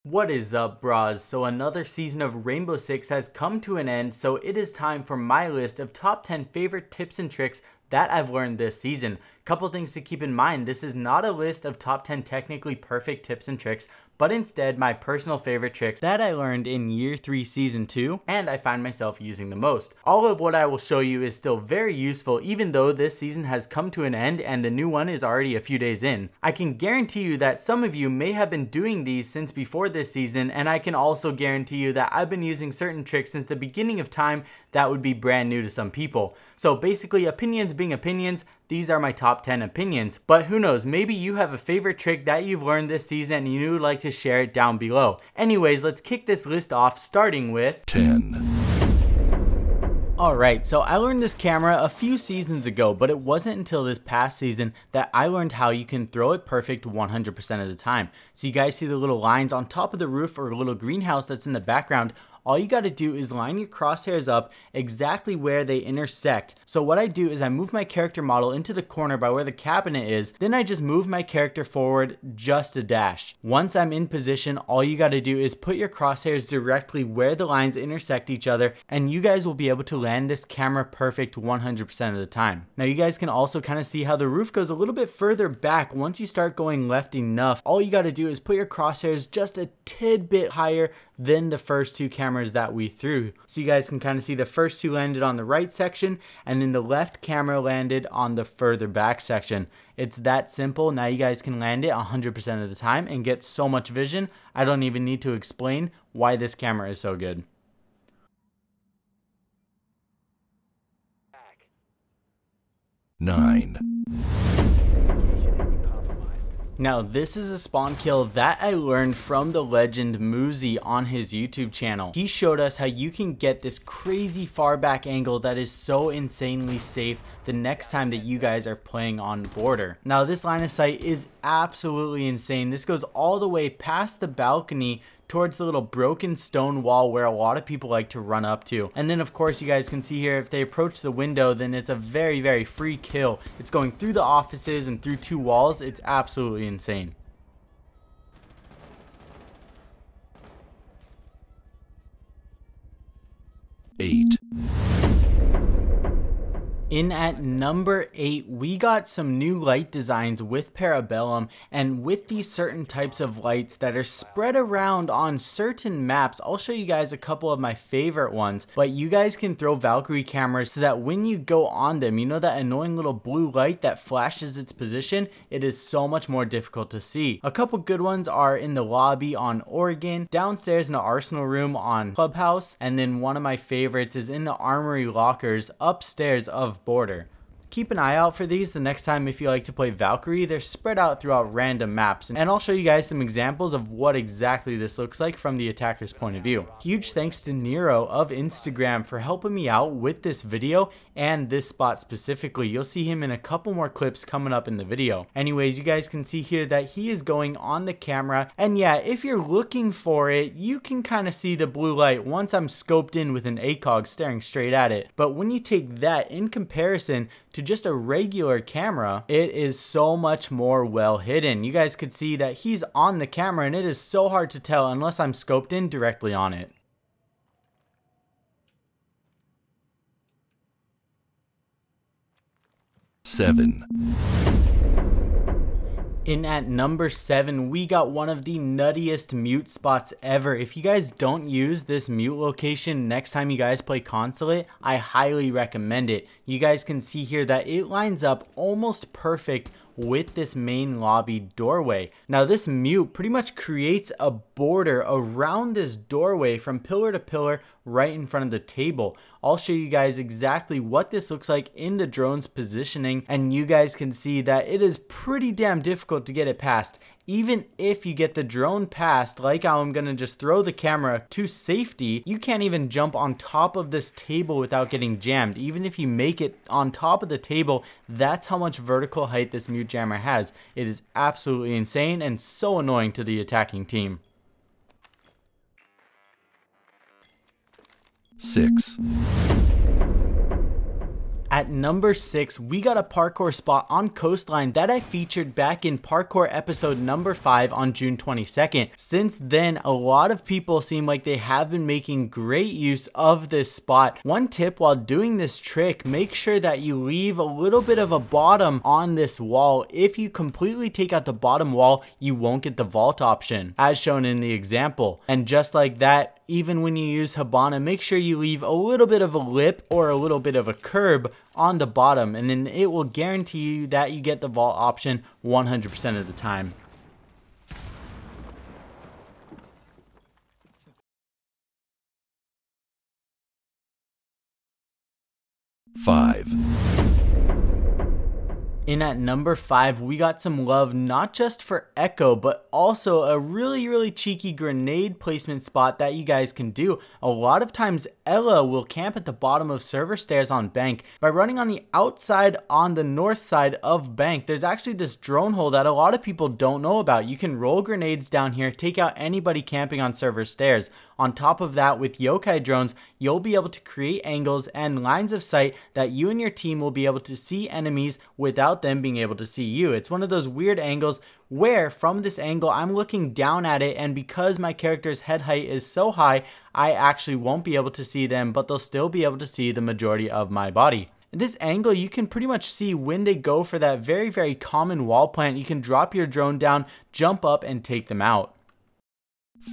What is up, bras? So another season of Rainbow Six has come to an end, so it is time for my list of top 10 favorite tips and tricks that I've learned this season. Couple things to keep in mind: this is not a list of top 10 technically perfect tips and tricks, but instead my personal favorite tricks that I learned in year 3 season 2 and I find myself using the most. All of what I will show you is still very useful even though this season has come to an end and the new one is already a few days in. I can guarantee you that some of you may have been doing these since before this season, and I can also guarantee you that I've been using certain tricks since the beginning of time that would be brand new to some people. So basically, opinions being opinions, these are my top 10 opinions. But who knows, maybe you have a favorite trick that you've learned this season and you would like to share it down below. Anyways, let's kick this list off starting with 10. Alright, so I learned this camera a few seasons ago, but it wasn't until this past season that I learned how you can throw it perfect 100% of the time. So you guys see the little lines on top of the roof or a little greenhouse that's in the background. All you got to do is line your crosshairs up exactly where they intersect. So what I do is I move my character model into the corner by where the cabinet is, then I just move my character forward just a dash. Once I'm in position, all you got to do is put your crosshairs directly where the lines intersect each other, and you guys will be able to land this camera perfect 100% of the time. Now you guys can also kind of see how the roof goes a little bit further back. Once you start going left enough, all you got to do is put your crosshairs just a tidbit higher than the first two cameras that we threw. So you guys can kind of see the first two landed on the right section, and then the left camera landed on the further back section. It's that simple. Now you guys can land it 100% of the time and get so much vision. I don't even need to explain why this camera is so good. 9. Now this is a spawn kill that I learned from the legend Muzi on his YouTube channel. He showed us how you can get this crazy far back angle that is so insanely safe the next time that you guys are playing on border. Now this line of sight is absolutely insane. This goes all the way past the balcony towards the little broken stone wall where a lot of people like to run up to. And then of course you guys can see here, if they approach the window, then it's a very free kill. It's going through the offices and through two walls. It's absolutely insane. 8. In at number 8, we got some new light designs with Parabellum, and with these certain types of lights that are spread around on certain maps. I'll show you guys a couple of my favorite ones, but you guys can throw Valkyrie cameras so that when you go on them, you know that annoying little blue light that flashes its position? It is so much more difficult to see. A couple good ones are in the lobby on Oregon, downstairs in the Arsenal room on Clubhouse, and then one of my favorites is in the Armory lockers upstairs of Border. Keep an eye out for these the next time if you like to play Valkyrie. They're spread out throughout random maps, and I'll show you guys some examples of what exactly this looks like from the attacker's point of view. Huge thanks to Nero of Instagram for helping me out with this video and this spot specifically. You'll see him in a couple more clips coming up in the video. Anyways, you guys can see here that he is going on the camera, and yeah, if you're looking for it, you can kind of see the blue light once I'm scoped in with an ACOG staring straight at it. But when you take that in comparison to just a regular camera, it is so much more well hidden. You guys could see that he's on the camera and it is so hard to tell unless I'm scoped in directly on it. 7. In at number 7, we got one of the nuttiest mute spots ever. If you guys don't use this mute location next time you guys play Consulate, I highly recommend it. You guys can see here that it lines up almost perfect with this main lobby doorway. Now this mute pretty much creates a border around this doorway from pillar to pillar right in front of the table. I'll show you guys exactly what this looks like in the drone's positioning, and you guys can see that it is pretty damn difficult to get it past. Even if you get the drone past, like how I'm gonna just throw the camera to safety, you can't even jump on top of this table without getting jammed. Even if you make it on top of the table, that's how much vertical height this mute jammer has. It is absolutely insane and so annoying to the attacking team. 6. At number 6, we got a parkour spot on Coastline that I featured back in parkour episode number 5 on June 22nd. Since then, a lot of people seem like they have been making great use of this spot. One tip while doing this trick, make sure that you leave a little bit of a bottom on this wall. If you completely take out the bottom wall, you won't get the vault option, as shown in the example. And just like that, even when you use Hibana, make sure you leave a little bit of a lip or a little bit of a curb on the bottom, and then it will guarantee you that you get the vault option 100% of the time. Five. In at number 5, we got some love not just for Echo, but also a really cheeky grenade placement spot that you guys can do. A lot of times Ela will camp at the bottom of server stairs on Bank. By running on the outside on the north side of Bank, there's actually this drone hole that a lot of people don't know about. You can roll grenades down here, take out anybody camping on server stairs. On top of that, with yokai drones, you'll be able to create angles and lines of sight that you and your team will be able to see enemies without them being able to see you. It's one of those weird angles where from this angle I'm looking down at it, and because my character's head height is so high, I actually won't be able to see them, but they'll still be able to see the majority of my body. In this angle, you can pretty much see when they go for that very common wall plant. You can drop your drone down, jump up, and take them out.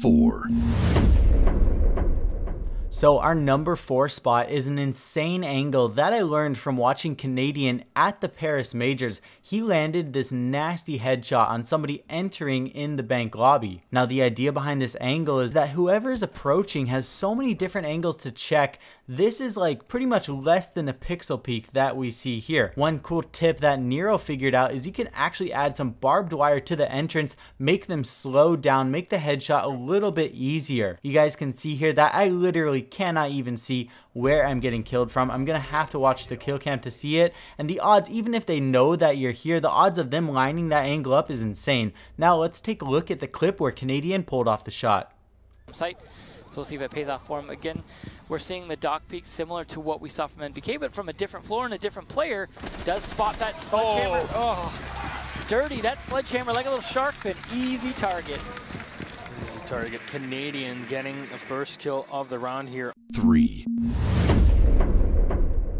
4. So our number 4 spot is an insane angle that I learned from watching Canadian at the Paris Majors. He landed this nasty headshot on somebody entering in the Bank lobby. Now the idea behind this angle is that whoever is approaching has so many different angles to check. This is like pretty much less than a pixel peek that we see here. One cool tip that Nero figured out is you can actually add some barbed wire to the entrance, make them slow down, make the headshot a little bit easier. You guys can see here that I literally cannot even see where I'm getting killed from. I'm gonna have to watch the kill cam to see it, and the odds, even if they know that you're here, the odds of them lining that angle up is insane. Now let's take a look at the clip where Canadian pulled off the shot. Site. So we'll see if it pays off for him. Again, we're seeing the dock peak similar to what we saw from NBK, but from a different floor, and a different player does spot that sledgehammer. Oh, dirty, that sledgehammer like a little shark fin. Easy target. Easy target. Canadian getting the first kill of the round here. 3.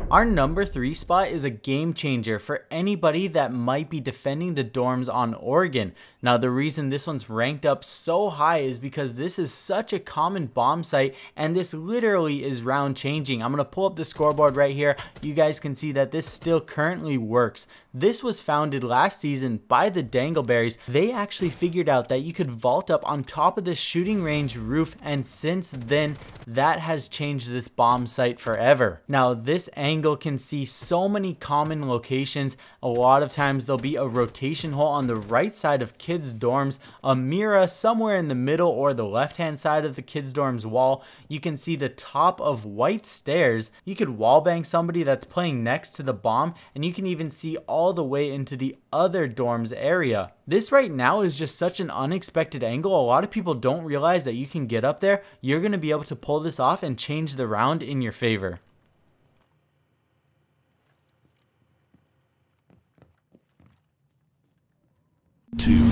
Our number 3 spot is a game changer for anybody that might be defending the dorms on Oregon. Now the reason this one's ranked up so high is because this is such a common bomb site, and this literally is round changing. I'm going to pull up the scoreboard right here. You guys can see that this still currently works. This was founded last season by the Dangleberries. They actually figured out that you could vault up on top of the shooting range roof, and since then that has changed this bomb site forever. Now this angle can see so many common locations. A lot of times there'll be a rotation hole on the right side of kids dorms, a mirror somewhere in the middle or the left hand side of the kids dorms wall. You can see the top of white stairs. You could wallbang somebody that's playing next to the bomb, and you can even see all the way into the other dorms area. This right now is just such an unexpected angle. A lot of people don't realize that you can get up there. You're going to be able to pull this off and change the round in your favor. 2.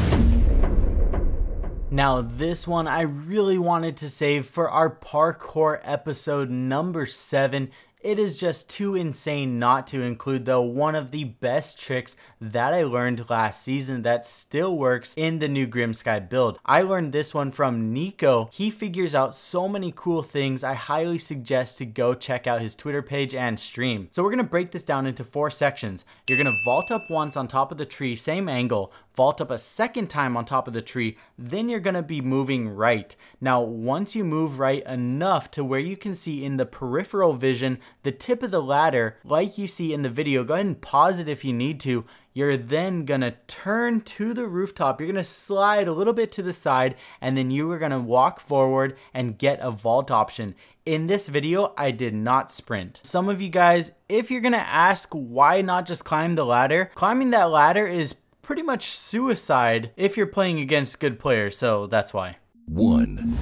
Now this one I really wanted to save for our parkour episode number 7. It is just too insane not to include, though, one of the best tricks that I learned last season that still works in the new Grimsky build. I learned this one from Nico. He figures out so many cool things. I highly suggest to go check out his Twitter page and stream. So we're going to break this down into 4 sections. You're going to vault up once on top of the tree, same angle, vault up a second time on top of the tree, then you're going to be moving right. Now, once you move right enough to where you can see in the peripheral vision the tip of the ladder, like you see in the video, go ahead and pause it if you need to. You're then going to turn to the rooftop. You're going to slide a little bit to the side, and then you are going to walk forward and get a vault option. In this video, I did not sprint. Some of you guys, if you're going to ask why not just climb the ladder, climbing that ladder is pretty much suicide if you're playing against good players, so that's why. 1.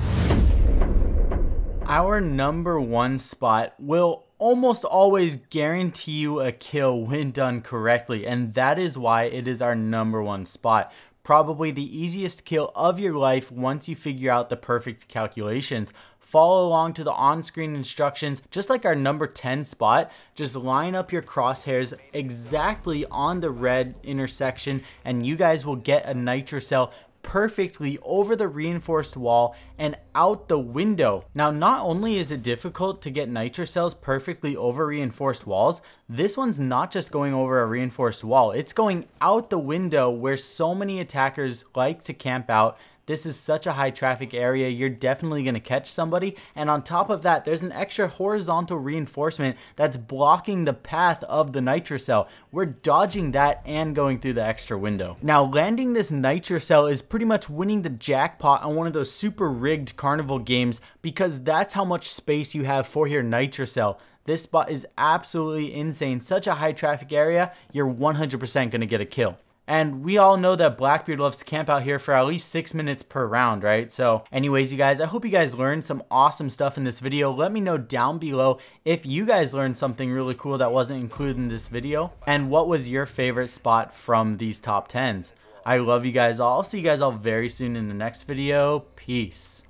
Our number 1 spot will almost always guarantee you a kill when done correctly, and that is why it is our #1 spot. Probably the easiest kill of your life once you figure out the perfect calculations. Follow along to the on-screen instructions, just like our #10 spot. Just line up your crosshairs exactly on the red intersection, and you guys will get a nitrocell perfectly over the reinforced wall and out the window. Now, not only is it difficult to get nitrocells perfectly over reinforced walls, this one's not just going over a reinforced wall, it's going out the window where so many attackers like to camp out. This is such a high traffic area, you're definitely going to catch somebody. And on top of that, there's an extra horizontal reinforcement that's blocking the path of the nitrocell. We're dodging that and going through the extra window. Now, landing this nitrocell is pretty much winning the jackpot on one of those super rigged carnival games, because that's how much space you have for your nitrocell. This spot is absolutely insane. Such a high traffic area, you're 100% going to get a kill. And we all know that Blackbeard loves to camp out here for at least 6 minutes per round, right? So anyways, you guys, I hope you guys learned some awesome stuff in this video. Let me know down below if you guys learned something really cool that wasn't included in this video, and what was your favorite spot from these top 10s. I love you guys all. I'll see you guys all very soon in the next video. Peace.